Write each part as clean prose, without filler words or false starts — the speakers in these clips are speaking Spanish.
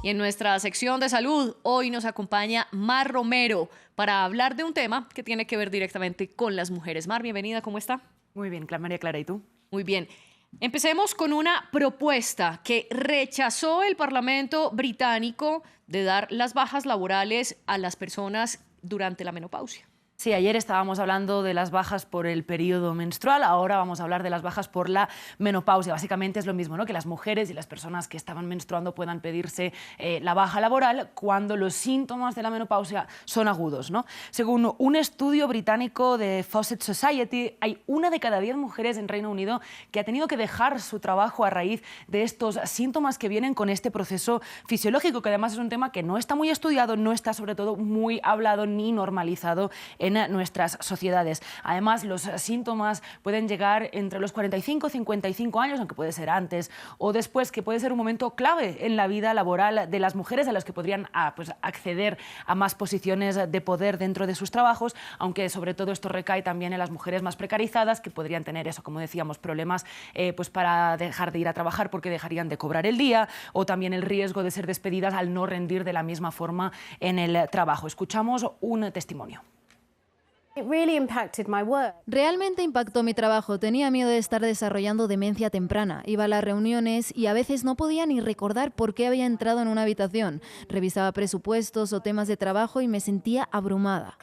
Y en nuestra sección de salud, hoy nos acompaña Mar Romero para hablar de un tema que tiene que ver directamente con las mujeres. Mar, bienvenida, ¿cómo está? Muy bien, María Clara, ¿y tú? Muy bien. Empecemos con una propuesta que rechazó el Parlamento británico de dar las bajas laborales a las personas durante la menopausia. Sí, ayer estábamos hablando de las bajas por el periodo menstrual, ahora vamos a hablar de las bajas por la menopausia. Básicamente es lo mismo, ¿no? Que las mujeres y las personas que estaban menstruando puedan pedirse la baja laboral cuando los síntomas de la menopausia son agudos, ¿no? Según un estudio británico de Fawcett Society, hay 1 de cada 10 mujeres en Reino Unido que ha tenido que dejar su trabajo a raíz de estos síntomas que vienen con este proceso fisiológico, que además es un tema que no está muy estudiado, no está sobre todo muy hablado ni normalizado en nuestras sociedades. Además, los síntomas pueden llegar entre los 45 y 55 años, aunque puede ser antes o después, que puede ser un momento clave en la vida laboral de las mujeres, a las que podrían acceder a más posiciones de poder dentro de sus trabajos, aunque sobre todo esto recae también en las mujeres más precarizadas, que podrían tener eso, como decíamos, problemas para dejar de ir a trabajar porque dejarían de cobrar el día, o también el riesgo de ser despedidas al no rendir de la misma forma en el trabajo. Escuchamos un testimonio. Realmente impactó mi trabajo. Tenía miedo de estar desarrollando demencia temprana. Iba a las reuniones y a veces no podía ni recordar por qué había entrado en una habitación. Revisaba presupuestos o temas de trabajo y me sentía abrumada.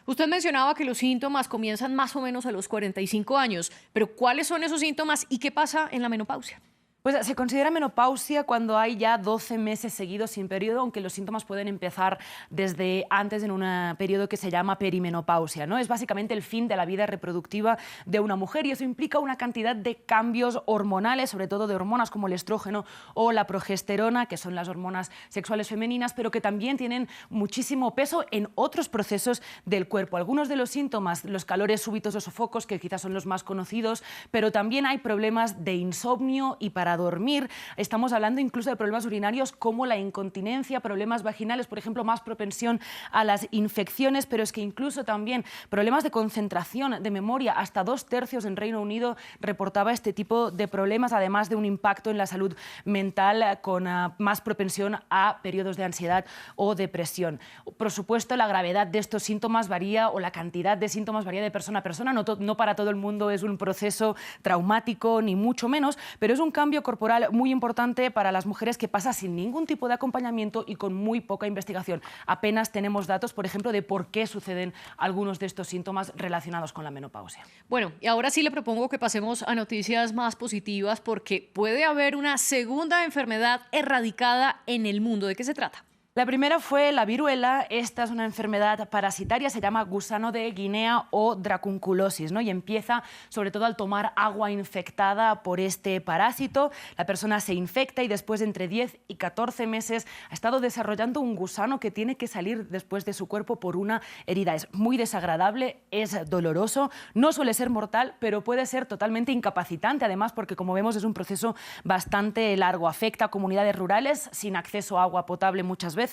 Usted mencionaba que los síntomas comienzan más o menos a los 45 años, pero ¿cuáles son esos síntomas y qué pasa en la menopausia? Pues se considera menopausia cuando hay ya 12 meses seguidos sin periodo, aunque los síntomas pueden empezar desde antes en un periodo que se llama perimenopausia, ¿no? Es básicamente el fin de la vida reproductiva de una mujer y eso implica una cantidad de cambios hormonales, sobre todo de hormonas como el estrógeno o la progesterona, que son las hormonas sexuales femeninas, pero que también tienen muchísimo peso en otros procesos del cuerpo. Algunos de los síntomas, los calores súbitos o sofocos, que quizás son los más conocidos, pero también hay problemas de insomnio y para dormir. Estamos hablando incluso de problemas urinarios como la incontinencia, problemas vaginales, por ejemplo, más propensión a las infecciones, pero es que incluso también problemas de concentración, de memoria. Hasta 2/3 en Reino Unido reportaba este tipo de problemas, además de un impacto en la salud mental con más propensión a periodos de ansiedad o depresión. Por supuesto, la gravedad de estos síntomas varía, o la cantidad de síntomas varía de persona a persona. No para todo el mundo es un proceso traumático, ni mucho menos, pero es un cambio corporal muy importante para las mujeres que pasa sin ningún tipo de acompañamiento y con muy poca investigación. Apenas tenemos datos, por ejemplo, de por qué suceden algunos de estos síntomas relacionados con la menopausia. Bueno, y ahora sí le propongo que pasemos a noticias más positivas porque puede haber una segunda enfermedad erradicada en el mundo. ¿De qué se trata? La primera fue la viruela. Esta es una enfermedad parasitaria, se llama gusano de Guinea o dracunculosis, ¿no? Y empieza sobre todo al tomar agua infectada por este parásito. La persona se infecta y después de entre 10 y 14 meses ha estado desarrollando un gusano que tiene que salir después de su cuerpo por una herida. Es muy desagradable, es doloroso, no suele ser mortal, pero puede ser totalmente incapacitante, además porque, como vemos, es un proceso bastante largo. Afecta a comunidades rurales sin acceso a agua potable muchas veces.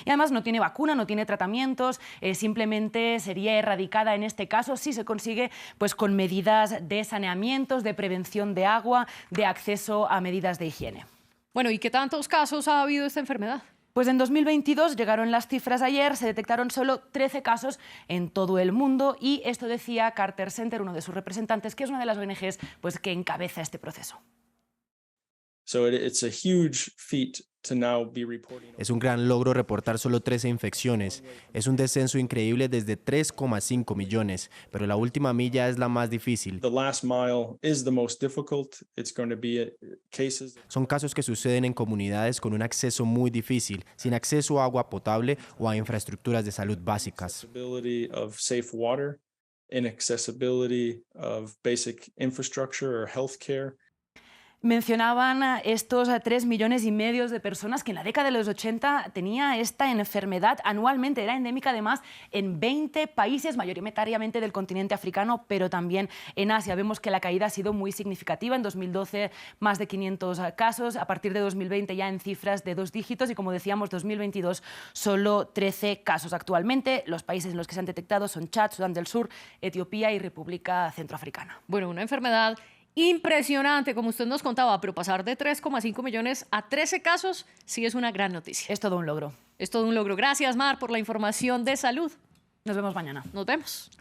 Y además no tiene vacuna, no tiene tratamientos, simplemente sería erradicada en este caso si se consigue con medidas de saneamientos, de prevención de agua, de acceso a medidas de higiene. Bueno, ¿y qué tantos casos ha habido de esta enfermedad? Pues en 2022 llegaron las cifras ayer, se detectaron solo 13 casos en todo el mundo y esto decía Carter Center, uno de sus representantes, que es una de las ONGs que encabeza este proceso. Es un gran logro reportar solo 13 infecciones. Es un descenso increíble desde 3,5 millones, pero la última milla es la más difícil. Son casos que suceden en comunidades con un acceso muy difícil, sin acceso a agua potable o a infraestructuras de salud básicas. Mencionaban estos 3,5 millones de personas que en la década de los 80 tenía esta enfermedad anualmente. Era endémica además en 20 países, mayoritariamente del continente africano, pero también en Asia. Vemos que la caída ha sido muy significativa. En 2012 más de 500 casos, a partir de 2020 ya en cifras de 2 dígitos y, como decíamos, 2022 solo 13 casos. Actualmente los países en los que se han detectado son Chad, Sudán del Sur, Etiopía y República Centroafricana. Bueno, una enfermedad Impresionante, como usted nos contaba, pero pasar de 3,5 millones a 13 casos sí es una gran noticia. Es todo un logro. Es todo un logro. Gracias, Mar, por la información de salud. Nos vemos mañana. Nos vemos.